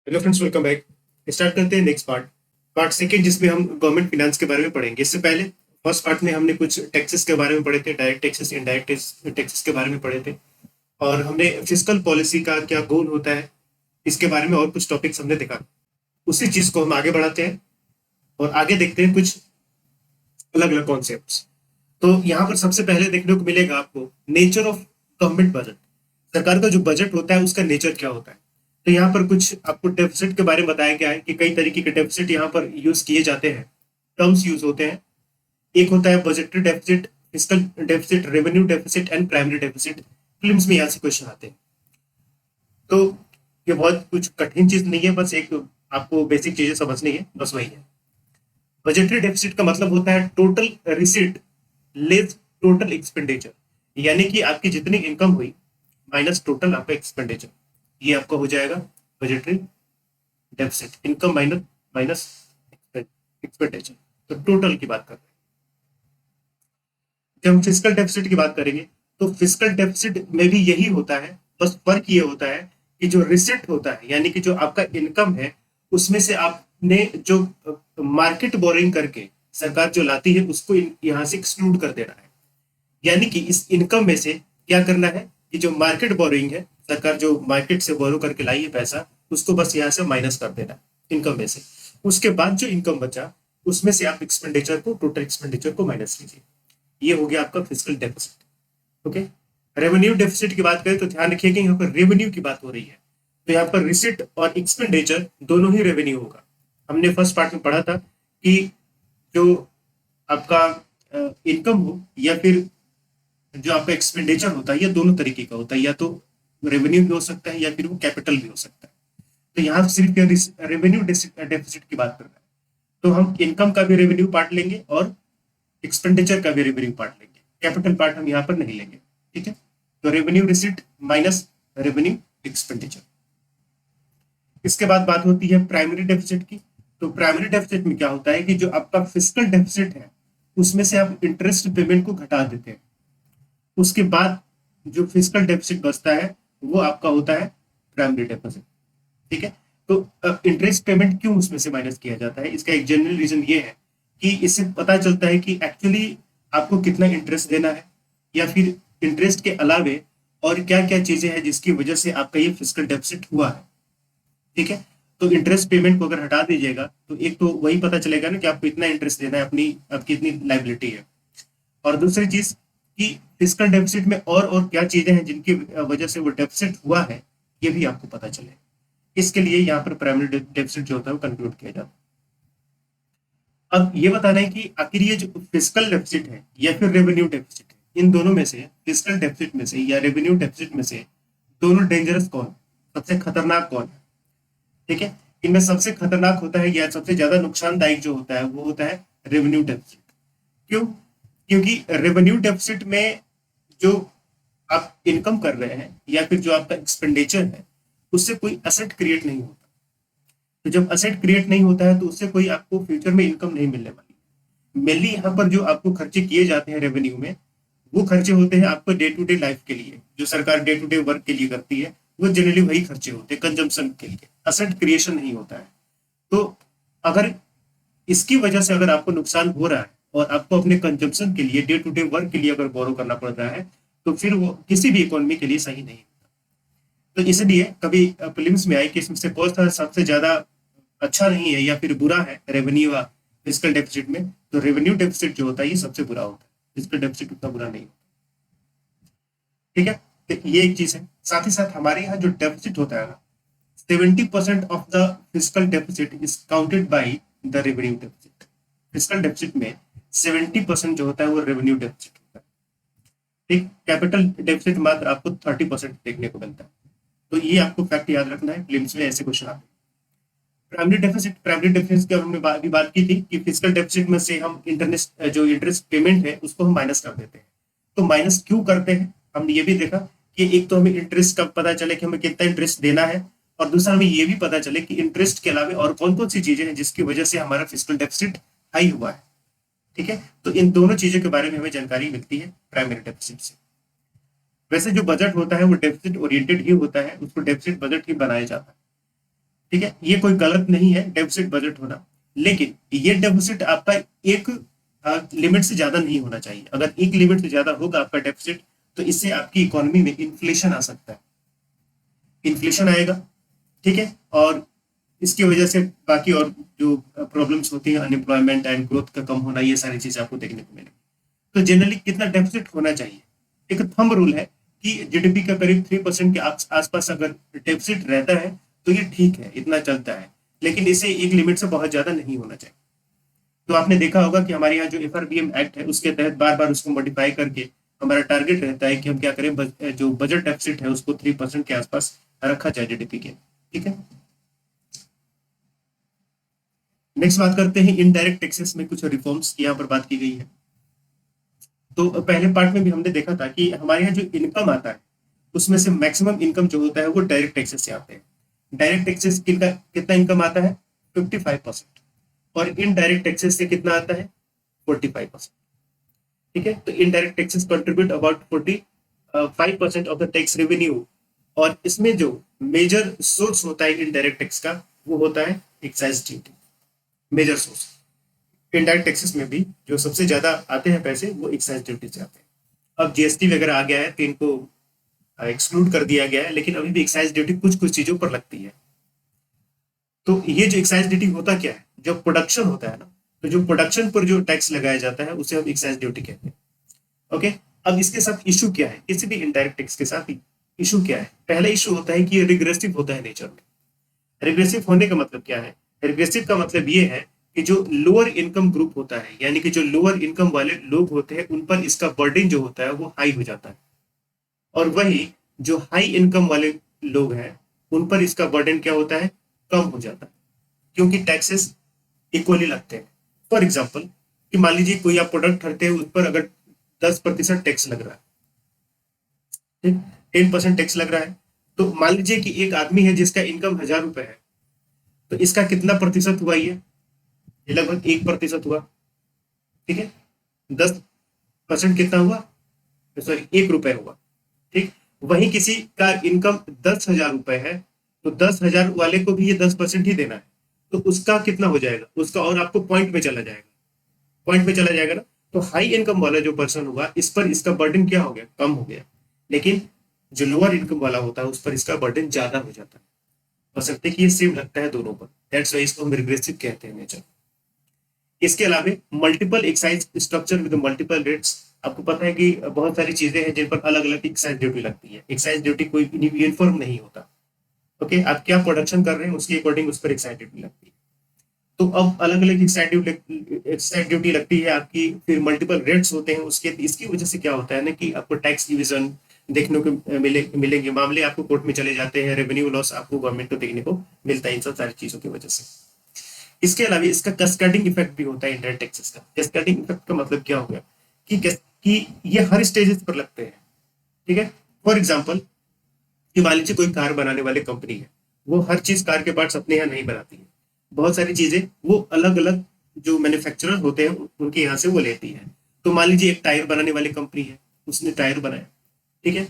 Hello friends, welcome back. Start करते हैं next part second, जिसमें हम गवर्नमेंट फिनेंस के बारे में पढ़ेंगे। इससे पहले फर्स्ट पार्ट में हमने कुछ टैक्सेस के बारे में पढ़े थे, डायरेक्ट टैक्सेस, इनडायरेक्ट टैक्सेस के बारे में पढ़े थे। और हमने फिस्कल पॉलिसी का क्या गोल होता है, इसके बारे में और कुछ टॉपिक्स हमने देखा। उसी चीज को हम आगे बढ़ाते हैं और आगे देखते हैं कुछ अलग अलग कॉन्सेप्ट। तो यहाँ पर सबसे पहले देखने को मिलेगा आपको नेचर ऑफ गवर्नमेंट बजट। सरकार का जो बजट होता है उसका नेचर क्या होता है। तो यहाँ पर कुछ आपको डेफिसिट के बारे में बताया गया है कि कई तरीके के डेफिसिट यहाँ पर यूज किए जाते हैं, टर्म्स यूज होते हैं। एक होता है budgetary deficit, fiscal deficit, revenue deficit and primary deficit. Films में यहाँ से क्वेश्चन आते हैं। तो ये बहुत कुछ कठिन चीज नहीं है, बस एक आपको बेसिक चीजें समझनी है, बस वही है। बजटरी डेफिसिट का मतलब होता है total receipt less total expenditure, यानी कि आपकी जितनी इनकम हुई माइनस टोटल आपका एक्सपेंडिचर, ये आपका हो जाएगा budgetary deficit. Income minus minus expenditure, तो टोटल की बात कर रहे हैं। जब हम फिजिकल डेफिसिट की बात करेंगे तो फिजिकल डेफिसिट में भी यही होता है, बस फर्क ये होता है कि जो रिसिट होता है, यानी कि जो आपका इनकम है, उसमें से आपने जो मार्केट बोरिंग करके सरकार जो लाती है उसको यहाँ से एक्सक्लूड कर देना है। यानी कि इस इनकम में से क्या करना है कि जो मार्केट बोरोइंग है, सरकार जो मार्केट से बोरो करके लाई है पैसा, उसको बस यहाँ से माइनस कर देना है इनकम में से। उसके बाद जो इनकम बचा उसमें से आप एक्सपेंडिचर को, टोटल एक्सपेंडिचर को माइनस कीजिए। ये हो गया आपका physical deficit. Okay. Revenue deficit की बात करें तो ध्यान रखिएगा यहाँ पर रेवेन्यू की बात हो रही है। तो यहाँ पर रिसिट और एक्सपेंडिचर दोनों ही रेवेन्यू होगा। हमने फर्स्ट पार्ट में पढ़ा था कि जो आपका इनकम हो या फिर जो आपका एक्सपेंडिचर होता है, ये दोनों तरीके का होता है, या तो रेवेन्यू भी हो सकता है या फिर वो कैपिटल भी हो सकता है। तो यहाँ सिर्फ रेवेन्यू डेफिसिट की बात कर रहे हैं, तो हम इनकम का भी रेवेन्यू पार्ट लेंगे और एक्सपेंडिचर का भी रेवेन्यू पार्ट लेंगे, कैपिटल पार्ट हम यहाँ पर नहीं लेंगे। ठीक है। तो revenue receipt minus revenue expenditure. इसके बाद बात होती है प्राइमरी डेफिसिट की। तो प्राइमरी डेफिसिट में क्या होता है कि जो आपका फिजिकल डेफिसिट है उसमें से आप इंटरेस्ट पेमेंट को घटा देते हैं। उसके बाद जो फिजिकल डेफिसिट बचता है वो आपका होता है प्राइमरी डेफिसिट। ठीक है। तो इंटरेस्ट पेमेंट क्यों उसमें से माइनस किया जाता है, इसका एक जनरल रीजन ये है कि इससे पता चलता है कि एक्चुअली आपको कितना इंटरेस्ट देना है, या फिर इंटरेस्ट के अलावे और क्या क्या चीजें हैं जिसकी वजह से आपका ये फिजिकल डेफिसिट हुआ है। ठीक है। तो इंटरेस्ट पेमेंट को अगर हटा दीजिएगा तो एक तो वही पता चलेगा ना कि आपको इतना इंटरेस्ट देना है, अपनी आपकी इतनी लाइबिलिटी है। और दूसरी चीज कि फिजिकल डेफिसिट में और क्या चीजें हैं जिनकी वजह से वो डेफिसिट हुआ है, ये भी आपको पता चले। इसके लिए यहाँ पर प्राइमरी डेफिसिट जो होता है वो कंक्लूड किया जाता है। अब ये बताना है कि आखिर ये जो फिजिकल डेफिसिट है या फिर रेवेन्यू डेफिसिट है, इन दोनों में से, फिजिकल डेफिसिट में से या रेवेन्यू डेफिसिट में से, दोनों डेंजरस कौन, सबसे खतरनाक कौन है। ठीक है। इनमें सबसे खतरनाक होता है या सबसे ज्यादा नुकसानदायक जो होता है वो होता है रेवेन्यू डेफिसिट। क्यों? क्योंकि रेवेन्यू डेफिसिट में जो आप इनकम कर रहे हैं या फिर जो आपका एक्सपेंडिचर है उससे कोई असेट क्रिएट नहीं होता। तो जब असेट क्रिएट नहीं होता है तो उससे कोई आपको फ्यूचर में इनकम नहीं मिलने वाली। मेनली यहाँ पर जो आपको खर्चे किए जाते हैं रेवेन्यू में, वो खर्चे होते हैं आपको डे टू डे लाइफ के लिए, जो सरकार डे टू डे वर्क के लिए करती है, वो जनरली वही खर्चे होते हैं कंजम्पशन के लिए, असेट क्रिएशन नहीं होता है। तो अगर इसकी वजह से अगर आपको नुकसान हो रहा है और आपको अपने कंजम्पशन के लिए, डे टू डे वर्क के लिए अगर बोरो करना पड़ रहा है, तो फिर वो किसी भी इकोनॉमी के लिए सही नहीं। तो इसलिए कभी प्रीलिम्स में आए कि इसमें से कौन सा सबसे ज्यादा अच्छा नहीं है या फिर बुरा है रेवेन्यू या फिजिकल डेफिसिट में, तो रेवेन्यू डेफिसिट जो होता है ये सबसे बुरा होता है, फिजिकल डेफिसिट उतना बुरा नहीं होता। ठीक है। तो ये एक चीज है। साथ ही साथ हमारे यहाँ जो डेफिसिट होता है ना, 70% of the physical deficit is counted by the revenue deficit. Physical deficit में 70% जो होता है वो रेवेन्यू डेफिसिट होता है। ठीक। कैपिटल डेफिसिट मात्र आपको 30% देखने को मिलता है। तो ये आपको फैक्ट याद रखना है, प्रीलिम्स में ऐसे क्वेश्चन आते हैं। प्राइमरी डेफिसिट की हमने भी बात की थी कि फिजिकल डेफिसिट में से हम इंटरेस्ट, जो इंटरेस्ट पेमेंट है उसको हम माइनस कर देते हैं। तो माइनस क्यों करते हैं, हमने ये भी देखा कि एक तो हमें इंटरेस्ट का पता चले कि हमें कितना इंटरेस्ट देना है, और दूसरा हमें ये भी पता चले कि इंटरेस्ट के अलावा और कौन कौन सी चीजें हैं जिसकी वजह से हमारा फिजिकल डेफिसिट हाई हुआ है। ठीक है। तो इन दोनों चीजों के बारे में हमें जानकारी मिलती है प्राइमरी डेफिसिट से। वैसे जो बजट होता है वो डेफिसिट ओरिएंटेड ही होता है, उसको डेफिसिट बजट ही बनाया जाता है। ठीक है, ये कोई गलत नहीं है डेफिसिट बजट होना, लेकिन ये डेफिसिट आपका एक लिमिट से ज्यादा नहीं होना चाहिए। अगर एक लिमिट से ज्यादा होगा आपका डेफिसिट, तो इससे आपकी इकोनॉमी में इन्फ्लेशन आ सकता है, इन्फ्लेशन आएगा। ठीक है, और इसकी वजह से बाकी और जो प्रॉब्लम्स होती है, अनएम्प्लॉयमेंट एंड ग्रोथ का कम होना, ये सारी चीजें आपको देखने को मिलेगी। तो जनरली कितना डेफिसिट होना चाहिए, एक थंब रूल है कि जीडीपी का करीब 3% के आसपास अगर डेफिसिट रहता है तो ये ठीक है, इतना चलता है, लेकिन इसे एक लिमिट से बहुत ज्यादा नहीं होना चाहिए। तो आपने देखा होगा कि हमारे यहाँ जो एफआरबीएम एक्ट है उसके तहत बार बार उसको मॉडिफाई करके हमारा टारगेट रहता है कि हम क्या करें, जो बजट डेफिसिट है उसको 3% के आसपास रखा जाए जीडीपी के। ठीक है, नेक्स्ट बात करते हैं इनडायरेक्ट टैक्सेस में कुछ रिफॉर्म्स यहाँ पर बात की गई है। तो पहले पार्ट में भी हमने देखा था कि हमारे यहाँ जो इनकम आता है उसमें से मैक्सिमम इनकम जो होता है वो डायरेक्ट टैक्सेस से आते हैं। डायरेक्ट टैक्सेस कितना इनकम आता है, 55%, और इनडायरेक्ट टैक्सेस से कितना आता है, 45%। ठीक है, तो indirect taxes contribute about 45% of the tax revenue, और इसमें जो मेजर सोर्स होता है इनडायरेक्ट टैक्स का वो होता है excise duty, major source. Indirect taxes में भी जो सबसे ज्यादा आते हैं पैसे वो एक्साइज ड्यूटी से आते हैं। अब जीएसटी वगैरह आ गया है तो इनको एक्सक्लूड कर दिया गया है, लेकिन अभी भी एक्साइज ड्यूटी कुछ कुछ चीजों पर लगती है। तो ये जो एक्साइज ड्यूटी होता क्या है, जब प्रोडक्शन होता है ना, तो जो प्रोडक्शन पर जो टैक्स लगाया जाता है उसे हम एक्साइज ड्यूटी कहते हैं। ओके, अब इसके साथ इशू क्या है, किसी भी इनडायरेक्ट टैक्स के साथ इशू क्या है, पहला इशू होता है कि ये रिग्रेसिव होता है नेचर में। रिग्रेसिव होने का मतलब क्या है, रिग्रेसिव का मतलब ये है कि जो लोअर इनकम ग्रुप होता है, यानी कि जो लोअर इनकम वाले लोग होते हैं उन पर इसका बर्डन जो होता है वो हाई हो जाता है, और वही जो हाई इनकम वाले लोग हैं उन पर इसका बर्डन क्या होता है, कम हो जाता है, क्योंकि टैक्सेस इक्वली लगते हैं। फॉर एग्जाम्पल कि मान लीजिए कोई आप प्रोडक्ट खरीदते हैं उस पर अगर 10% टैक्स लग रहा है, ठीक, 10% टैक्स लग रहा है, तो मान लीजिए कि एक आदमी है जिसका इनकम 1,000 रुपए है, तो इसका कितना प्रतिशत हुआ, ये लगभग 1% हुआ। ठीक है, 10% कितना हुआ, सॉरी 1 रुपए हुआ। ठीक, वहीं किसी का इनकम 10,000 रुपए है, तो 10,000 वाले को भी ये 10% ही देना है, तो उसका कितना हो जाएगा, उसका और आपको पॉइंट में चला जाएगा, पॉइंट में चला जाएगा ना। तो हाई इनकम वाला जो पर्सन हुआ इस पर इसका बर्डन क्या हो गया, कम हो गया, लेकिन जो लोअर इनकम वाला होता है उस पर इसका बर्डन ज्यादा हो जाता है। बशर्ते कि ये सेम लगता है दोनों पर, दैट्स व्हाई इसको हम रिग्रेसिव कहते हैं नेचर। इसके अलावा multiple excise structure with multiple rates, आपको पता है कि बहुत सारी चीजें हैं जिन पर अलग अलग एक्साइज ड्यूटी लगती है। एक्साइज ड्यूटी कोई यूनिफॉर्म नहीं होता। ओके, आप क्या प्रोडक्शन कर रहे हैं उसके अकॉर्डिंग उस पर एक्साइज ड्यूटी लगती है। तो अब अलग अलग एक्साइज ड्यूटी लगती है आपकी, फिर मल्टीपल रेट्स होते हैं उसके, इसकी वजह से क्या होता है ना कि आपको टैक्स डिविजन देखने को मिलेंगे, मामले आपको कोर्ट में चले जाते हैं, रेवेन्यू लॉस आपको गवर्नमेंट को देखने को मिलता है इन सब सारी चीजों की वजह से। इसके अलावा इसका कैस्केडिंग इफेक्ट भी होता है इंडायरेक्ट टैक्सेस का। कैस्केडिंग इफेक्ट का मतलब क्या हो गया कि ये हर स्टेजेस पर लगते हैं। ठीक है, फॉर एग्जाम्पल कि मान लीजिए कोई कार बनाने वाली कंपनी है, वो हर चीज कार के पार्ट्स अपने यहाँ नहीं बनाती है, बहुत सारी चीजें वो अलग अलग जो मैन्युफैक्चरर होते हैं उनके यहाँ से वो लेती है। तो मान लीजिए एक टायर बनाने वाली कंपनी है, उसने टायर बनाया, ठीक है,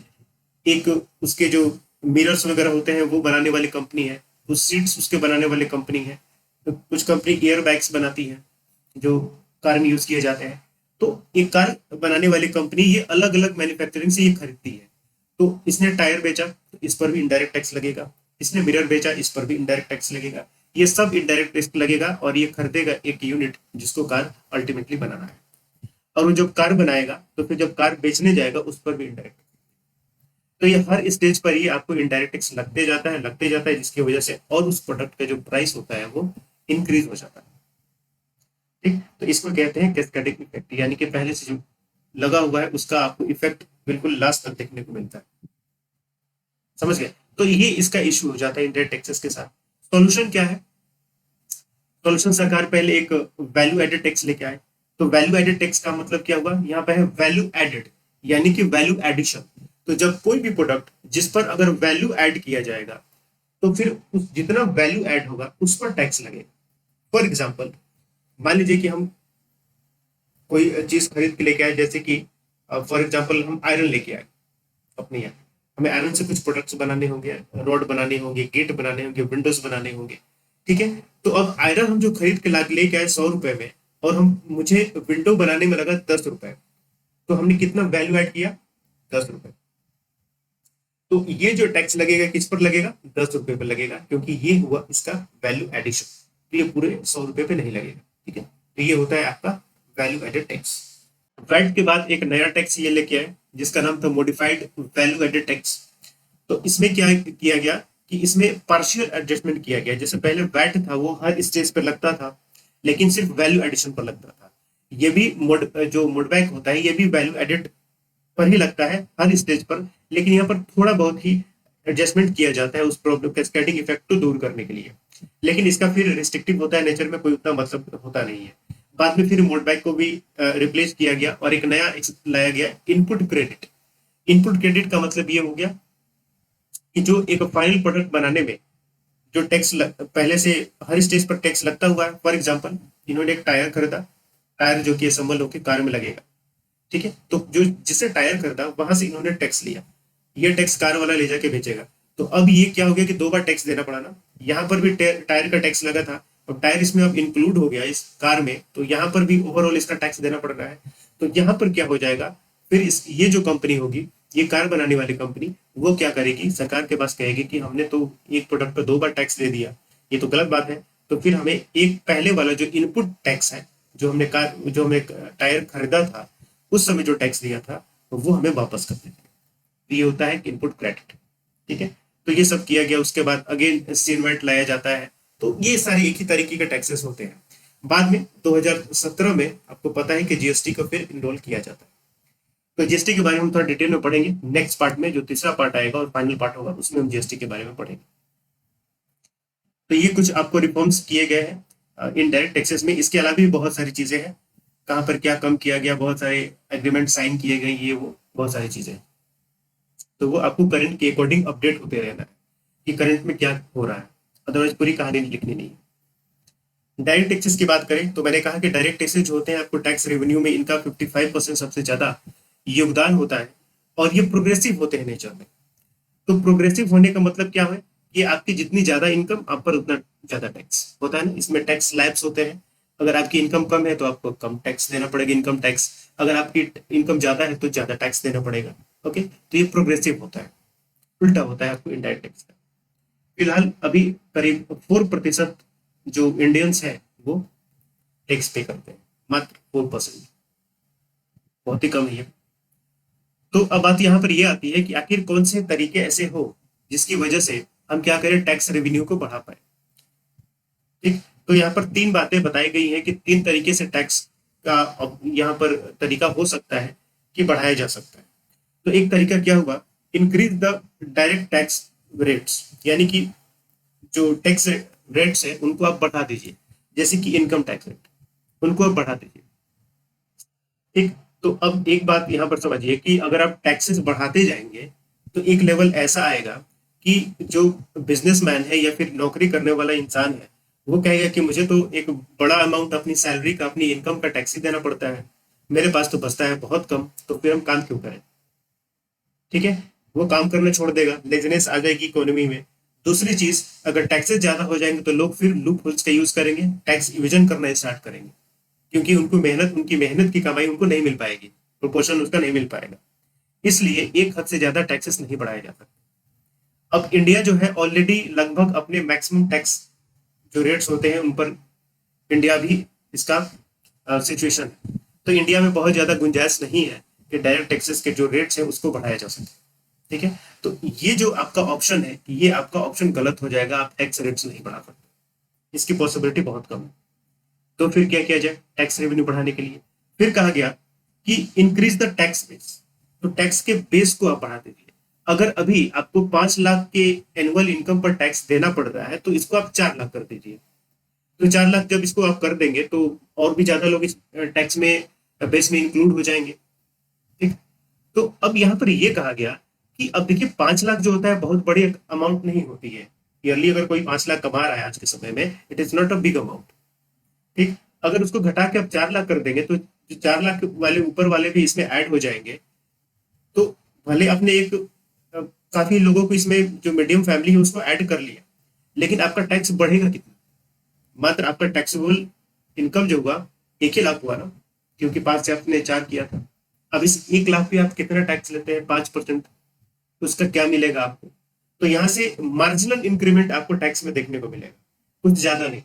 एक उसके जो मिरर्स वगैरह होते हैं वो बनाने वाली कंपनी है, कुछ सीट्स उसके बनाने वाली कंपनी है, तो कुछ कंपनी एयर बैग्स बनाती है जो कार में यूज किए जाते हैं। तो एक कार बनाने वाली कंपनी ये अलग अलग मैन्युफैक्चरिंग से ये खरीदती है। तो इसने टायर बेचा तो इस पर भी इनडायरेक्ट टैक्स लगेगा, इसने मिरर बेचा इस पर भी इनडायरेक्ट टैक्स लगेगा, ये सब इनडायरेक्ट टैक्स लगेगा, और ये खरीदेगा एक यूनिट जिसको कार अल्टीमेटली बनाना है। और वो जब कार बनाएगा तो फिर जब कार बेचने जाएगा उस पर भी इनडायरेक्ट। तो ये हर स्टेज पर ही आपको इनडायरेक्ट टैक्स लगते जाता है, जिसकी वजह से और उस प्रोडक्ट का जो प्राइस होता है वो इंक्रीज हो जाता है। ठीक, तो इसको कहते हैं कैस्केडिंग इफेक्ट, यानी कि पहले से जो लगा हुआ है उसका आपको इफेक्ट बिल्कुल लास्ट तक देखने को मिलता है। समझ गए, तो ये इसका इशू हो जाता है इंडायरेक्ट टैक्सेस के साथ। सॉल्यूशन क्या है, सॉल्यूशन सरकार पहले एक वैल्यू एडेड टैक्स लेके आए। तो वैल्यू एडेड टैक्स का मतलब क्या हुआ, यहाँ पे है वैल्यू एडेड, यानी कि वैल्यू एडिशन। तो जब कोई भी प्रोडक्ट जिस पर अगर वैल्यू ऐड किया जाएगा तो फिर उस जितना वैल्यू ऐड होगा उस पर टैक्स लगेगा। फॉर एग्जाम्पल मान लीजिए कि हम कोई चीज खरीद के लेके आए, जैसे कि फॉर एग्जाम्पल हम आयरन लेके आए अपने यहाँ, हमें आयरन से कुछ प्रोडक्ट्स बनाने होंगे, रॉड बनाने होंगे, गेट बनाने होंगे, विंडोज बनाने होंगे। ठीक है, तो अब आयरन हम जो खरीद के लेके आए 100 रुपए में, और हम मुझे विंडो बनाने में लगा 10 रुपए, तो हमने कितना वैल्यू ऐड किया? 10 रुपए। तो ये जो टैक्स लगेगा किस पर लगेगा? 10 रुपए पर लगेगा, क्योंकि ये हुआ इसका वैल्यू एडिशन। तो ये पूरे 100 रुपए पे नहीं लगेगा। ठीक है, तो ये होता है आपका वैल्यू एडेड टैक्स। वैट के बाद एक नया टैक्स ये लेके आए जिसका नाम था मॉडिफाइड वैल्यू एडेड टैक्स। तो इसमें क्या किया गया कि इसमें पार्शियल एडजस्टमेंट किया गया। जैसे पहले वैट था वो हर स्टेज पर लगता था, लेकिन सिर्फ वैल्यू एडिशन पर लगता था। ये भी जो मोडबैक होता है ये भी वैल्यू एडेड पर ही लगता है हर स्टेज पर, लेकिन यहाँ पर थोड़ा बहुत ही एडजस्टमेंट किया जाता है उस प्रॉब्लम कैस्केडिंग इफेक्ट को दूर करने के लिए। लेकिन इसका फिर रिस्ट्रिक्टिव होता है नेचर में, कोई उतना मतलब होता नहीं है। बाद में फिर मोडबैक को भी रिप्लेस किया गया और एक नया लाया गया इनपुट क्रेडिट। इनपुट क्रेडिट का मतलब ये हो गया कि जो एक फाइनल प्रोडक्ट बनाने में जो टैक्स पहले से हर स्टेज पर टैक्स लगता हुआ है। फॉर एग्जाम्पल, इन्होंने एक टायर खरीदा, टायर जो कि असेंबल होकर कार में लगेगा। ठीक है, तो जो जिससे टायर खरीदा वहां से इन्होंने टैक्स लिया, ये टैक्स कार वाला ले जाके बेचेगा। तो अब ये क्या हो गया कि 2 बार टैक्स देना पड़ा ना। यहाँ पर भी टायर का टैक्स लगा था, और टायर इसमें अब इंक्लूड हो गया इस कार में, तो यहाँ पर भी ओवरऑल इसका टैक्स देना पड़ रहा है। तो यहाँ पर क्या हो जाएगा, फिर ये जो कंपनी होगी, ये कार बनाने वाली कंपनी, वो क्या करेगी, सरकार के पास कहेगी कि हमने तो एक प्रोडक्ट पर 2 बार टैक्स दे दिया, ये तो गलत बात है। तो फिर हमें एक पहले वाला जो इनपुट टैक्स है, जो हमें टायर खरीदा था उस समय जो टैक्स दिया था, वो हमें वापस कर देते हैं। तो ये होता है इनपुट क्रेडिट। ठीक है, तो ये सब किया गया। उसके बाद अगेन सीनवेट लाया जाता है। तो ये सारे एक ही तरीके के टैक्सेस होते हैं। बाद में 2017 में आपको पता है कि जीएसटी को फिर इनरोल किया जाता है। तो जीएसटी के बारे में हम थोड़ा डिटेल में पढ़ेंगे नेक्स्ट पार्ट में, जो तीसरा पार्ट आएगा और फाइनल पार्ट होगा उसमें हम जीएसटी के बारे में पढ़ेंगे। तो ये कुछ आपको रिफॉर्म्स किए गए हैं इनडायरेक्ट टैक्सेस में। इसके अलावा भी बहुत सारी चीजें हैं, कहाँ पर क्या कम किया गया, बहुत सारे एग्रीमेंट साइन किए गए, ये वो बहुत सारी चीजें। तो वो आपको करंट के अकॉर्डिंग अपडेट होते रहना है कि करंट में क्या हो रहा है, अदरवाइज पूरी कहानी लिखनी नहीं है। डायरेक्ट टैक्सेस की बात करें तो मैंने कहा कि डायरेक्ट टैक्सेस जो होते हैं आपको टैक्स रेवेन्यू में इनका 55% सबसे ज्यादा योगदान होता है, और ये प्रोग्रेसिव होते हैं नेचर में। तो प्रोग्रेसिव होने का मतलब क्या है कि आपकी जितनी ज्यादा इनकम आप पर उतना ज्यादा टैक्स होता है ना। इसमें टैक्स स्लैब्स होते हैं। अगर आपकी इनकम कम है तो आपको कम टैक्स देना पड़ेगा, इनकम टैक्स। अगर आपकी इनकम ज्यादा है तो ज्यादा टैक्स देना पड़ेगा। ओके, तो ये प्रोग्रेसिव होता है, उल्टा होता है आपको इनडायरेक्ट टैक्स का। फिलहाल अभी करीब 4% जो इंडियंस हैं वो टैक्स पे करते हैं, मात्र 4%, बहुत ही कम है। तो अब बात यहाँ पर यह आती है कि आखिर कौन से तरीके ऐसे हो जिसकी वजह से हम क्या करें, टैक्स रेवेन्यू को बढ़ा पाए। ठीक, तो यहाँ पर 3 बातें बताई गई हैं कि 3 तरीके से टैक्स का यहाँ पर तरीका हो सकता है कि बढ़ाया जा सकता है। तो एक तरीका क्या हुआ, increase the direct tax rates, यानी कि जो टैक्स रेट्स है उनको आप बढ़ा दीजिए। जैसे कि इनकम टैक्स रेट, उनको आप बढ़ा दीजिए। ठीक, तो अब एक बात यहाँ पर समझिए कि अगर आप टैक्सेस बढ़ाते जाएंगे तो एक लेवल ऐसा आएगा कि जो बिजनेसमैन है या फिर नौकरी करने वाला इंसान है, वो कहेगा कि मुझे तो एक बड़ा अमाउंट अपनी सैलरी का, अपनी इनकम का टैक्स ही देना पड़ता है, मेरे पास तो बचता है बहुत कम, तो फिर हम काम क्यों करें। ठीक है, वो काम करना छोड़ देगा, लेजनेस आ जाएगी इकोनॉमी में। दूसरी चीज, अगर टैक्सेस ज्यादा हो जाएंगे तो लोग फिर लूप होल्स का यूज करेंगे, टैक्स इविजन करना स्टार्ट करेंगे, क्योंकि उनकी मेहनत की कमाई उनको नहीं मिल पाएगी, प्रोपोर्शन उसका नहीं मिल पाएगा। इसलिए एक हद से ज्यादा टैक्सेस नहीं बढ़ाया जा सकता। अब इंडिया जो है ऑलरेडी लगभग अपने मैक्सिमम टैक्स जो रेट्स होते हैं उन पर इंडिया भी इसका सिचुएशन है। तो इंडिया में बहुत ज्यादा गुंजाइश नहीं है कि डायरेक्ट टैक्सेस के जो रेट्स हैं उसको बढ़ाया जा सके। ठीक है, तो ये जो आपका ऑप्शन है, ये आपका ऑप्शन गलत हो जाएगा, आप टैक्स रेट्स नहीं बढ़ा सकते, इसकी पॉसिबिलिटी बहुत कम है। तो फिर क्या किया जाए टैक्स रेवेन्यू बढ़ाने के लिए? फिर कहा गया कि इंक्रीज द टैक्स बेस। तो टैक्स के बेस को आप बढ़ा दीजिए। अगर अभी आपको 5 लाख के एनुअल इनकम पर टैक्स देना पड़ रहा है तो इसको आप 4 लाख कर दीजिए। तो 4 लाख जब इसको आप कर देंगे तो और भी ज्यादा लोग इस टैक्स में बेस में इंक्लूड हो जाएंगे। ठीक, तो अब यहाँ पर ये कहा गया कि अब देखिए 5 लाख जो होता है बहुत बड़ी अमाउंट नहीं होती है। ईयरली अगर कोई 5 लाख कमा रहा है आज के समय में, it is not a big amount. ठीक, अगर उसको घटा के आप 4 लाख कर देंगे तो जो 4 लाख वाले ऊपर वाले भी इसमें ऐड हो जाएंगे। तो भले आपने एक काफी लोगों को इसमें जो मीडियम फैमिली है उसको ऐड कर लिया, लेकिन आपका टैक्स बढ़ेगा कितना? मात्र आपका टैक्सेबल इनकम जो हुआ 1 ही लाख हुआ ना, क्योंकि 5 से आपने 4 किया था। अब इस 1 लाख पे आप कितना टैक्स लेते हैं? 5%। उसका क्या मिलेगा आपको? तो यहाँ से मार्जिनल इंक्रीमेंट आपको टैक्स में देखने को मिलेगा, कुछ ज्यादा नहीं।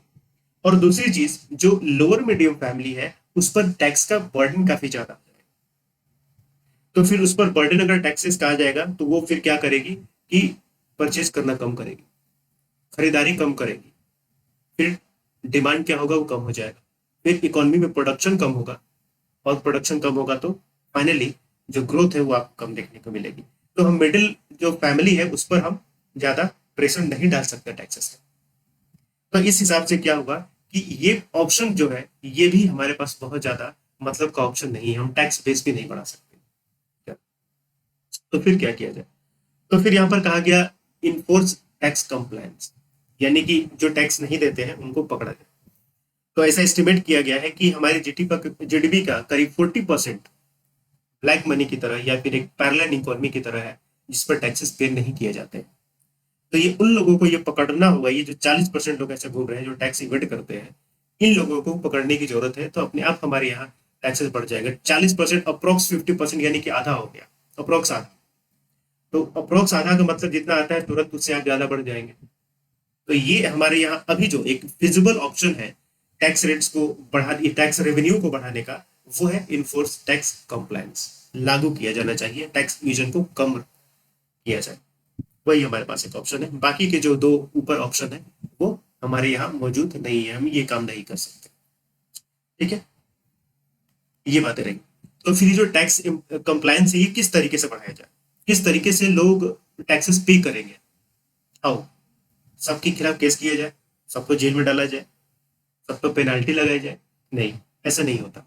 और दूसरी चीज, जो लोअर मीडियम फैमिली है उस पर टैक्स का बर्डन काफी ज्यादा है। तो फिर उस पर बर्डन अगर टैक्सेस कहा जाएगा तो वो फिर क्या करेगी कि परचेज करना कम करेगी, खरीदारी कम करेगी, फिर डिमांड क्या होगा? वो कम हो जाएगा, फिर इकोनॉमी में प्रोडक्शन कम होगा, और प्रोडक्शन कम होगा तो फाइनली जो ग्रोथ है वो आपको कम देखने को मिलेगी। तो हम मिडिल जो फैमिली है उस पर हम ज्यादा प्रेशर नहीं डाल सकते टैक्सेस का। तो इस हिसाब से क्या होगा कि ये ऑप्शन जो है ये भी हमारे पास बहुत ज्यादा मतलब का ऑप्शन नहीं है, हम टैक्स बेस भी नहीं बढ़ा सकते। क्या? तो फिर क्या किया जाए? तो फिर यहाँ पर कहा गया इनफोर्स टैक्स कंप्लायंस, यानी कि जो टैक्स नहीं देते हैं उनको पकड़ा जाए। तो ऐसा एस्टिमेट किया गया है कि हमारे जीडीपी का करीब 40% ब्लैक मनी की तरह या फिर एक पैरेलल इकोनॉमी की तरह है, जिस पर टैक्सेस पे नहीं किए जाते हैं। तो ये उन लोगों को ये पकड़ना होगा, ये जो 40% लोग ऐसे घूम रहे हैं जो टैक्स इवेड करते हैं, इन लोगों को पकड़ने की जरूरत है। तो अपने आप हमारे यहाँ टैक्सेस बढ़ जाएगा 40%, अप्रोक्स 50%, यानी कि आधा हो गया, अप्रोक्स आधा। तो अप्रोक्स आधा का मतलब जितना आता है तुरंत उससे आप ज्यादा बढ़ जाएंगे। तो ये हमारे यहाँ अभी जो एक फिजिबल ऑप्शन है टैक्स रेट्स को बढ़ा, टैक्स रेवेन्यू को बढ़ाने का, वो है इनफोर्स टैक्स कंप्लायंस। लागू किया जाना चाहिए, टैक्स इवेजन को कम किया जाए। वही हमारे पास एक ऑप्शन है, बाकी के जो दो ऊपर ऑप्शन है वो हमारे यहाँ मौजूद नहीं है, हम ये काम नहीं कर सकते। ठीक है, ये बातें रही। तो फिर जो टैक्स कंप्लायंस है ये किस तरीके से बढ़ाया जाए, किस तरीके से लोग टैक्सेस पे करेंगे? हाउ? सबके खिलाफ केस किया जाए, सबको जेल में डाला जाए, सब पर पेनाल्टी लगाई जाए? नहीं, ऐसा नहीं होता।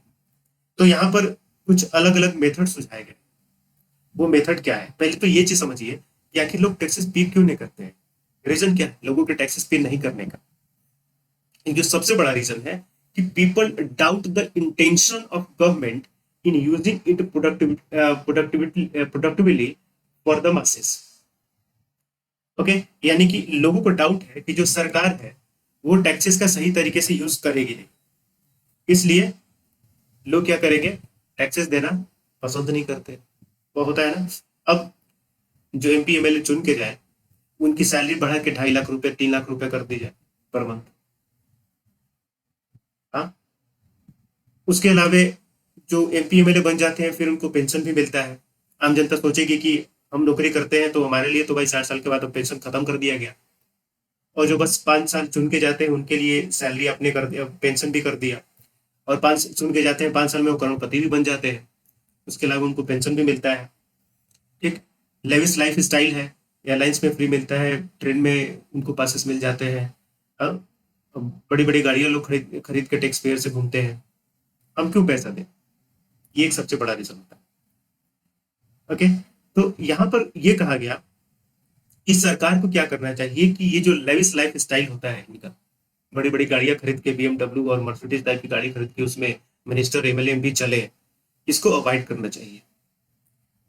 तो यहाँ पर कुछ अलग अलग मेथड सुझाए गए। वो मेथड क्या है? पहले तो ये चीज समझिए कि आखिर लोग टैक्सेस पे क्यों नहीं करते हैं। रीजन क्या है लोगों के टैक्सेस पे नहीं करने का? जो सबसे बड़ा रीजन है कि people doubt the intention of government in using it productively for the masses. Okay, यानी कि लोगों को डाउट है कि जो सरकार है वो टैक्सेस का सही तरीके से यूज करेगी नहीं, इसलिए लोग क्या करेंगे? टैक्सेस देना पसंद नहीं करते। वो होता है ना, अब जो एमपी एमएलए चुन के जाए उनकी सैलरी बढ़ा के 2.5 लाख रुपए 3 लाख रुपए कर दी जाए पर मंथ। हाँ, उसके अलावे जो एमपी एमएलए बन जाते हैं फिर उनको पेंशन भी मिलता है। आम जनता सोचेगी कि हम नौकरी करते हैं तो हमारे लिए तो भाई 60 साल के बाद अब पेंशन खत्म कर दिया गया, और जो बस 5 साल चुन के जाते हैं उनके लिए सैलरी आपने कर दिया, पेंशन भी कर दिया, और 5 चुन के जाते हैं 5 साल में वो करोड़पति भी बन जाते हैं, उसके अलावा उनको पेंशन भी मिलता है। ठीक, लेविस लाइफ स्टाइल है, एयरलाइंस में फ्री मिलता है, ट्रेन में उनको पासेस मिल जाते हैं। बड़ी बड़ी गाड़ियां लोग खरीद खरीद के टैक्स पेयर से घूमते हैं, हम क्यों पैसा दें? ये एक सबसे बड़ा रीजन होता है। ओके, तो यहाँ पर ये कहा गया कि सरकार को क्या करना चाहिए कि ये जो लेविस लाइफ स्टाइल होता है इनका, बड़ी बड़ी गाड़ियां खरीद के बीएमडब्ल्यू और मर्सिडीज टाइप की गाड़ी खरीद के उसमें मिनिस्टर एमएलए भी चले, इसको अवॉइड करना चाहिए।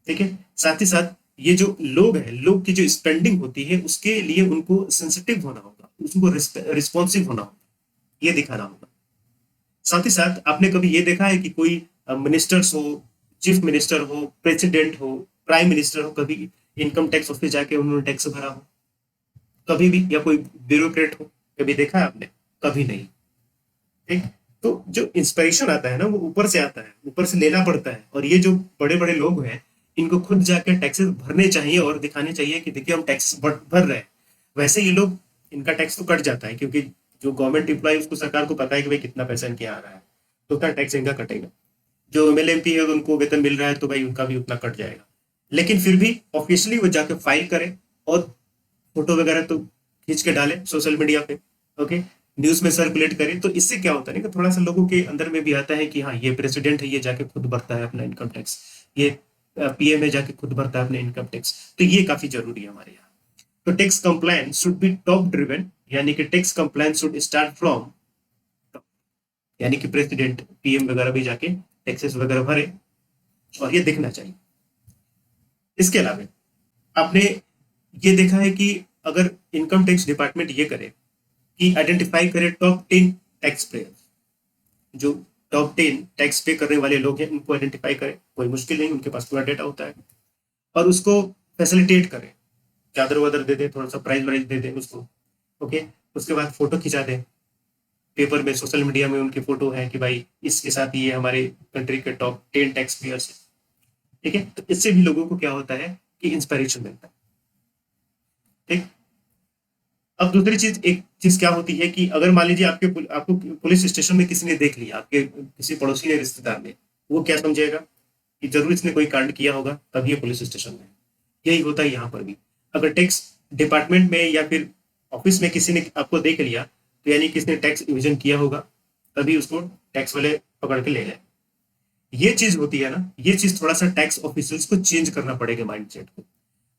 ठीक है, साथ ही साथ ये जो लोग हैं, लोग की जो स्पेंडिंग होती है उसके लिए उनको सेंसिटिव होना होगा, उसको रिस्पॉन्सिव होना होगा, ये दिखाना होगा। साथ ही साथ आपने कभी ये देखा है कि कोई मिनिस्टर्स हो, चीफ मिनिस्टर हो, प्रेसिडेंट हो, प्राइम मिनिस्टर हो, कभी इनकम टैक्स ऑफिस जाके उन्होंने टैक्स भरा हो? कभी भी? या कोई ब्यूरोक्रेट हो, कभी देखा है आपने? कभी नहीं। ठीक, तो जो इंस्पिरेशन आता है ना वो ऊपर से आता है, ऊपर से लेना पड़ता है। और ये जो बड़े बड़े लोग हैं इनको खुद जाकर टैक्सेस भरने चाहिए और दिखाने चाहिए कि देखिए हम टैक्स भर रहे हैं। वैसे ये लोग, इनका टैक्स तो कट जाता है क्योंकि जो गवर्नमेंट एम्प्लॉय उसको सरकार को पता है कि भाई कितना पैसा इनके यहाँ आ रहा है, तो उतना टैक्स इनका कटेगा। जो एमएलए एमपी है उनको वेतन मिल रहा है तो भाई उनका भी उतना कट जाएगा। लेकिन फिर भी ऑफिशियली वो जाके फाइल करें और फोटो वगैरह तो खींच के डालें सोशल मीडिया पे। ओके, न्यूज में सर्कुलेट करें, तो इससे क्या होता है ना कि थोड़ा सा लोगों के अंदर में भी आता है कि हाँ ये प्रेसिडेंट है, ये जाके खुद भरता है अपना इनकम टैक्स, ये पीएम है जाके खुद भरता है अपना इनकम टैक्स। तो ये काफी जरूरी है हमारे यहाँ। तो tax compliance should be top driven, यानी कि tax compliance should start from, यानी कि प्रेसिडेंट पीएम वगैरह भी जाके टैक्सेस वगैरह भरे और ये दिखना चाहिए। इसके अलावा आपने ये देखा है कि अगर इनकम टैक्स डिपार्टमेंट ये करे कि आइडेंटिफाई करे टॉप 10 टैक्स पेयर, जो टॉप 10 टैक्स पे करने वाले लोग हैं उनको आइडेंटिफाई करें, कोई मुश्किल नहीं, उनके पास पूरा डेटा होता है, और उसको फैसिलिटेट करें, चादर वादर दे दे, थोड़ा सा प्राइज वाइज दे दे उसको, ओके। उसके बाद फोटो खिंचा दे, पेपर में सोशल मीडिया में उनकी फोटो है कि भाई इसके साथ ये हमारे कंट्री के टॉप 10 टैक्स पेयर्स है, ठीक है। तो इससे भी लोगों को क्या होता है कि इंस्पिरेशन मिलता है, ठीक। अब दूसरी चीज, एक चीज क्या होती है कि अगर मान लीजिए आपको पुलिस स्टेशन में किसी ने देख लिया, आपके किसी पड़ोसी ने, रिश्तेदार ने, वो क्या समझेगा कि जरूर इसने कोई कांड किया होगा तभी ये पुलिस स्टेशन में है। यही होता है यहाँ पर भी। अगर टैक्स डिपार्टमेंट में या फिर ऑफिस में किसी ने आपको देख लिया, तो यानी किसने टैक्स इविजन किया होगा, तभी उसको टैक्स वाले पकड़ के ले जाए। ये चीज होती है ना, ये चीज थोड़ा सा टैक्स ऑफिसर्स को चेंज करना पड़ेगा माइंडसेट को।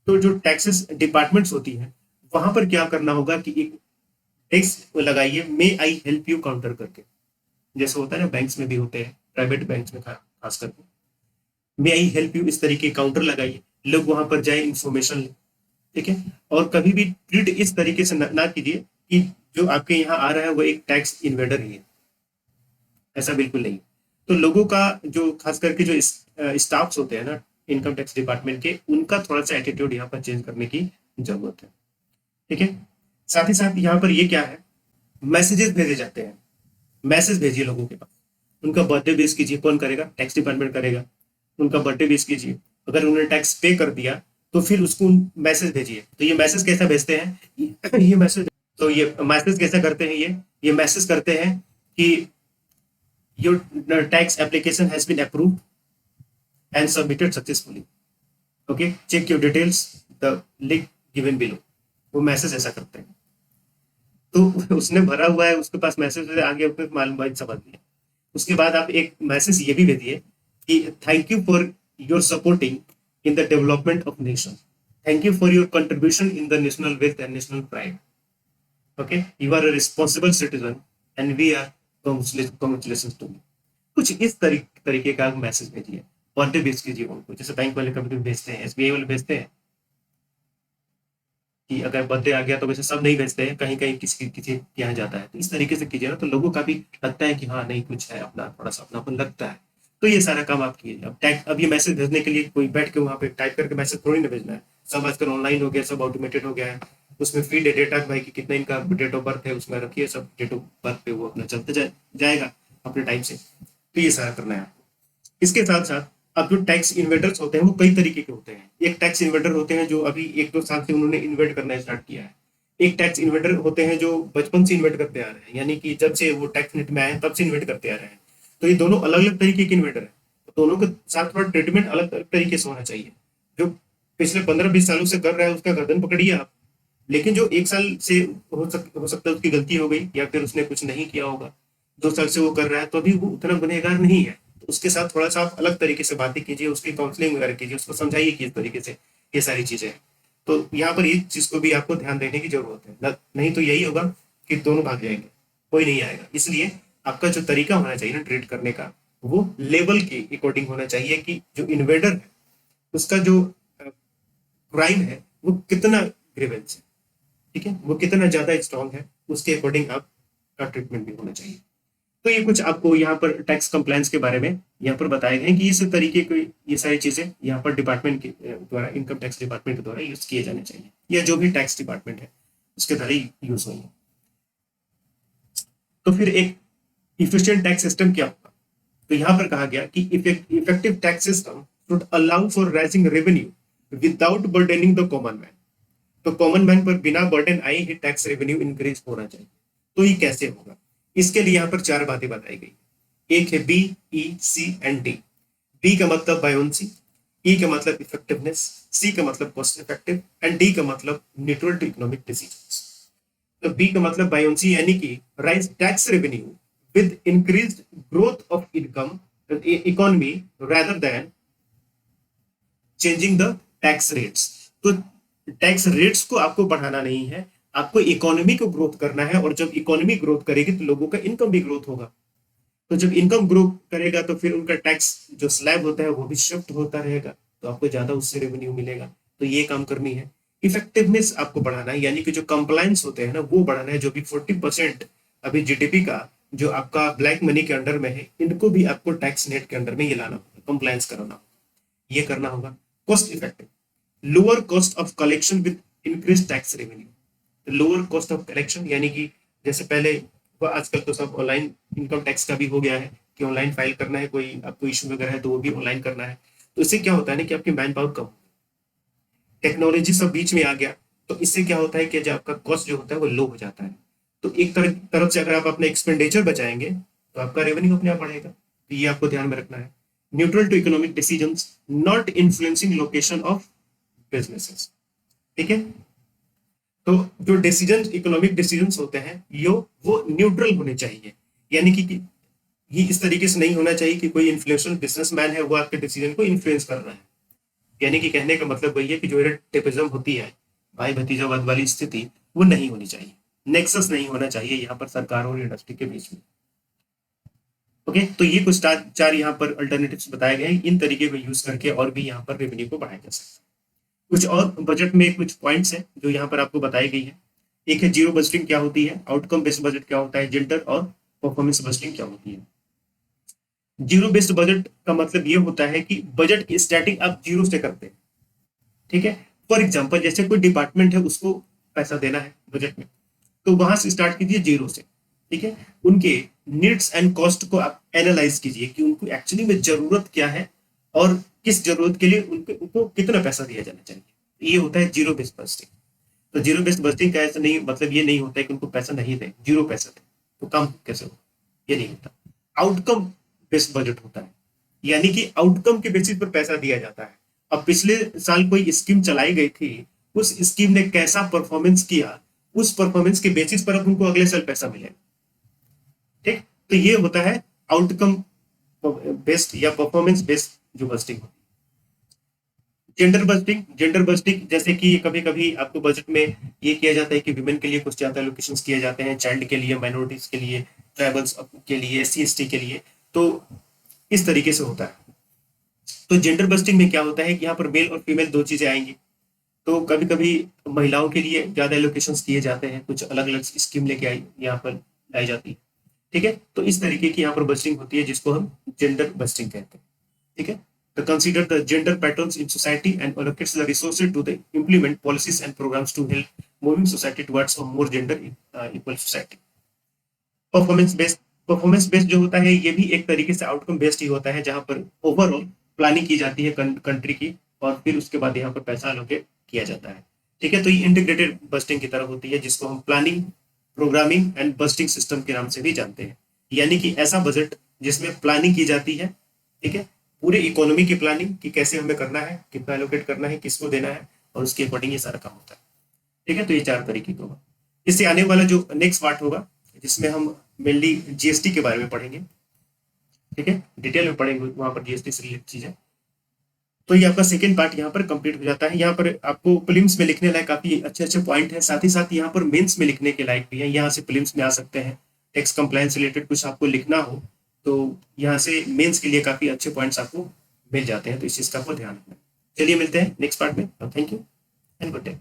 तो जो टैक्सेस डिपार्टमेंट्स होती है, वहां पर क्या करना होगा कि एक टैक्स लगाइए, मे आई हेल्प यू काउंटर करके, जैसे होता है ना बैंक्स में भी होते हैं, प्राइवेट बैंक्स में खास करके, मे आई हेल्प यू, इस तरीके काउंटर लगाइए, लोग वहां पर जाए, इंफॉर्मेशन ले, ठीक है। और कभी भी ट्रीट इस तरीके से ना कीजिए कि जो आपके यहाँ आ रहा है वो एक टैक्स इन्वेडर ही है, ऐसा बिल्कुल नहीं। तो लोगों का जो खास करके जो स्टाफ्स होते हैं ना इनकम टैक्स डिपार्टमेंट के, उनका थोड़ा सा एटीट्यूड यहाँ पर चेंज करने की जरूरत है, ठीक है। साथ ही साथ यहाँ पर ये क्या है, मैसेजेस भेजे जाते हैं, मैसेज भेजिए लोगों के पास, उनका बर्थडे बेस कीजिए, कौन करेगा, टैक्स डिपार्टमेंट करेगा। उनका बर्थडे बेस कीजिए, अगर उन्होंने टैक्स पे कर दिया तो फिर उसको मैसेज भेजिए। तो ये मैसेज कैसा भेजते हैं ये मैसेज, तो ये मैसेज कैसा करते हैं, ये मैसेज करते हैं कि your tax application has been approved and submitted successfully, okay, check your details, the link given below. वो मैसेज ऐसा करते हैं। तो उसने भरा हुआ है, उसके पास मैसेज आगे अपने मालूम समझ लिया। उसके बाद आप एक मैसेज ये भी भेजिए कि thank you for your supporting in the development of nation, thank you for your contribution in the national wealth and national pride, okay, you are a responsible citizen and we are congratulations to you. कुछ इस तरीके का message भेजिए, birthday भेज कीजिए उनको, जैसे bank वाले कभी कभी भेजते हैं, एसबीआई वाले भेजते हैं कि अगर बर्थडे आ गया, तो वैसे सब नहीं भेजते हैं, कहीं कहीं किसी किसी के यहाँ जाता है। तो इस तरीके से कीजिए ना, तो लोगों का भी लगता है कि हाँ नहीं कुछ है अपना, थोड़ा सा अपनापन लगता है। तो ये सारा काम आप कीजिए। अब टैग, अब ये मैसेज भेजने के लिए कोई बैठ के वहाँ पे टाइप करके मैसेज थोड़ी ना भेजना है, सब आजकल ऑनलाइन हो गया, सब ऑटोमेटेड हो गया है। उसमें फीड है डेटा भाई कि कितना इनका डेट ऑफ बर्थ है, उसमें रखिए, सब डेट ऑफ बर्थ पे वो अपना चलते जाएगा अपने टाइम से। तो ये सारा करना है आपको। इसके साथ साथ अब जो टैक्स इन्वेटर्स होते हैं वो कई तरीके के होते हैं। एक टैक्स इन्वेटर होते हैं जो अभी 1-2 साल से उन्होंने इन्वेट करना स्टार्ट किया है। एक टैक्स इन्वेटर होते हैं जो बचपन से इन्वेट करते आ रहे हैं, यानी कि जब से वो टैक्स नेट में आए तब से इन्वेट करते आ रहे हैं। तो ये दोनों अलग अलग तरीके के इन्वेटर हैं, तो दोनों के साथ थोड़ा ट्रीटमेंट अलग अलग तरीके से होना चाहिए। जो पिछले 15-20 सालों से कर रहा है उसका गर्दन पकड़िए आप, लेकिन जो 1 साल से हो सकता है उसकी गलती हो गई या फिर उसने कुछ नहीं किया होगा, 2 साल से वो कर रहा है, तो अभी वो उतना गुनहगार नहीं है। तो उसके साथ थोड़ा सा आप अलग तरीके से बातें कीजिए, उसकी काउंसलिंग वगैरह कीजिए, उसको समझाइए कि इस तरीके से ये सारी चीजें हैं। तो यहाँ पर इस चीज को भी आपको ध्यान देने की जरूरत है, नहीं तो यही होगा कि दोनों भाग जाएंगे, कोई नहीं आएगा। इसलिए आपका जो तरीका होना चाहिए ना ट्रेड करने का, वो लेवल के अकॉर्डिंग होना चाहिए कि जो इन्वेडर है उसका जो क्राइम है वो कितना ग्रेवेंस है, ठीक है, वो कितना ज्यादा स्ट्रांग है, उसके अकॉर्डिंग आपका ट्रीटमेंट भी होना चाहिए। तो ये कुछ आपको यहाँ पर टैक्स कंप्लायंस के बारे में यहाँ पर बताए गए कि इस तरीके की ये सारी चीजें यहाँ पर डिपार्टमेंट के द्वारा, इनकम टैक्स डिपार्टमेंट के द्वारा यूज किए जाने चाहिए, या जो भी टैक्स डिपार्टमेंट है उसके द्वारा यूज होंगे। तो फिर एक इफिशियंट टैक्स सिस्टम क्या होगा, तो यहाँ पर कहा गया कि effective tax system should allow for rising revenue without burdening the common man. तो कॉमन मैन पर बिना बर्डन आए ही टैक्स रेवेन्यू इंक्रीज होना चाहिए। तो ये कैसे होगा, इसके लिए यहाँ पर 4 बातें बताई गई। एक है B, E, C and D. B का मतलब बायोन्सी, ई का मतलब इफेक्टिवनेस, सी का मतलब कॉस्ट इफेक्टिव एंड डी का मतलब न्यूट्रल टू इकोनॉमिक डिसीजंस। तो बी का मतलब बायोन्सी यानी कि rise tax revenue with increased growth of income economy rather than changing the tax rates. तो टैक्स रेट्स को आपको बढ़ाना नहीं है, आपको इकोनॉमी को ग्रोथ करना है, और जब इकोनॉमी ग्रोथ करेगी तो लोगों का इनकम भी ग्रोथ होगा। तो जब इनकम ग्रो करेगा तो फिर उनका टैक्स जो स्लैब होता है वो भी शिफ्ट होता रहेगा, तो आपको ज्यादा उससे रेवेन्यू मिलेगा। तो ये काम करनी है। इफेक्टिवनेस आपको बढ़ाना है, यानी कि जो कंप्लायंस होते हैं ना वो बढ़ाना है। जो भी 40% अभी जीडीपी का जो आपका ब्लैक मनी के अंडर में है, इनको भी आपको टैक्स नेट के अंडर में ये लाना होगा, कंप्लायंस कराना होगा, ये करना होगा। Cost effective, lower cost of collection with increase tax revenue. Lower cost of collection यानी कि जैसे पहले आजकल तो सब ऑनलाइन इनकम टैक्स का भी हो गया है कि ऑनलाइन फाइल करना है, कोई आपको इशू वगैरह है तो वो भी ऑनलाइन करना है। तो इससे क्या होता है ना कि आपकी मैन पावर कम, टेक्नोलॉजी सब बीच में आ गया, तो इससे क्या होता है कि जो आपका कॉस्ट जो होता है वो लो हो जाता है। तो एक तरफ से अगर आप अपने एक्सपेंडिचर बचाएंगे तो आपका रेवेन्यू अपने आप बढ़ेगा, तो ये आपको ध्यान में रखना है। Neutral to economic decisions, not influencing location of businesses. ठीक है, तो जो डिसीजन इकोनॉमिक डिसीजंस होते हैं यो वो न्यूट्रल होने चाहिए, यानी कि ये इस तरीके से नहीं होना चाहिए कि कोई इन्फ्लुएंशियल बिजनेसमैन है वो आपके डिसीजन को इन्फ्लुएंस कर रहा है। यानी कि कहने का मतलब वही है कि जो टेपिज्म होती है, भाई भतीजावाद वाली स्थिति, वो नहीं होनी चाहिए, नेक्सस नहीं होना चाहिए यहाँ पर सरकार और इंडस्ट्री के बीच में। ओके, तो ये कुछ चार यहाँ पर अल्टरनेटिव्स बताए गए हैं, इन तरीके को यूज करके और भी यहाँ पर रेवेन्यू को बढ़ाया जा सकता है। कुछ और बजट में कुछ पॉइंट्स हैं जो यहाँ पर आपको बताई गई है। एक है जीरो बजटिंग क्या होती है, आउटकम बेस्ड बजट क्या होता है, जेंडर और परफॉर्मेंस बजटिंग क्या होती है। जीरो बेस्ड बजट का मतलब ये होता है कि बजट की स्टार्टिंग आप जीरो से करते हैं। ठीक है, फॉर एग्जाम्पल जैसे कोई डिपार्टमेंट है उसको पैसा देना है बजट में, तो वहां से स्टार्ट कीजिए जीरो से। ठीक है, उनके नीड्स एंड कॉस्ट को आप एनालाइज कीजिए कि उनको एक्चुअली में जरूरत क्या है और किस जरूरत के लिए उनको कितना पैसा दिया जाना चाहिए। ये होता है जीरो बेस्ड बजटिंग। तो जीरो बेस्ड बजटिंग का ऐसा नहीं मतलब ये नहीं होता है कि उनको पैसा नहीं दे, जीरो पैसा दे तो काम कैसे हो, ये नहीं होता। आउटकम बेस्ड बजट होता है, यानी कि आउटकम के बेसिस पर पैसा दिया जाता है। अब पिछले साल कोई स्कीम चलाई गई थी, उस स्कीम ने कैसा परफॉर्मेंस किया, उस परफॉर्मेंस के बेसिस पर अब उनको अगले साल पैसा मिलेगा। ठीक, तो ये होता है आउटकम बेस्ड या परफॉर्मेंस बेस्ड जो बजटिंग होती है। जेंडर बजटिंग, जेंडर बजटिंग जैसे कि कभी कभी आपको बजट में ये किया जाता है कि विमेन के लिए कुछ ज्यादा लोकेशन किए जाते हैं, चाइल्ड के लिए, माइनॉरिटीज के लिए, ट्राइबल्स के लिए, SC ST के लिए, तो इस तरीके से होता है। तो जेंडर बस्टिंग में क्या होता है कि यहाँ पर मेल और फीमेल दो चीजें आएंगी। तो कभी कभी महिलाओं के लिए ज्यादा एलोकेशन किए जाते हैं, कुछ अलग अलग स्कीम लेके आई यहाँ पर लाई जाती है। ठीक है, तो इस तरीके की यहाँ पर बस्टिंग होती है जिसको हम जेंडर बस्टिंग कहते हैं। ठीक है, to consider the gender patterns in society and allocates the resources to the implement policies and programs to help moving society towards a more gender equal society. Performance based जो होता है ये भी एक तरीके से आउटकम बेस्ड ही होता है, जहां पर ओवरऑल प्लानिंग की जाती है कंट्री की और फिर उसके बाद यहाँ पर पैसा एलोकेट किया जाता है। ठीक है, तो ये इंटीग्रेटेड बस्टिंग की तरह होती है जिसको हम planning, programming and budgeting system के नाम से भी जानते हैं। यानी कि ऐसा बजट जिसमें प्लानिंग की जाती है, ठीक है, पूरे इकोनॉमी की प्लानिंग कि कैसे हमें करना है, कितना एलोकेट करना है, किसको देना है, और उसके अकॉर्डिंग ये सारा काम होता है। ठीक है, तो ये चार तरीके का होगा। इससे आने वाला जो नेक्स्ट पार्ट होगा जिसमें हम मेनली GST के बारे में पढ़ेंगे। ठीक है, डिटेल में पढ़ेंगे वहां पर GST से रिलेटेड चीजें। तो ये आपका सेकंड पार्ट यहाँ पर कंप्लीट हो जाता है। यहाँ पर आपको प्रीलिम्स में लिखने लायक काफी अच्छे अच्छे पॉइंट है, साथ ही साथ यहाँ पर मेंस में लिखने के लायक भी है। यहाँ से प्रीलिम्स में आ सकते हैं, टैक्स कंप्लायंस रिलेटेड कुछ आपको लिखना हो तो यहाँ से मेंस के लिए काफी अच्छे पॉइंट्स आपको मिल जाते हैं, तो इस चीज का आपको ध्यान रखना है। चलिए मिलते हैं नेक्स्ट पार्ट में, thank you and good day.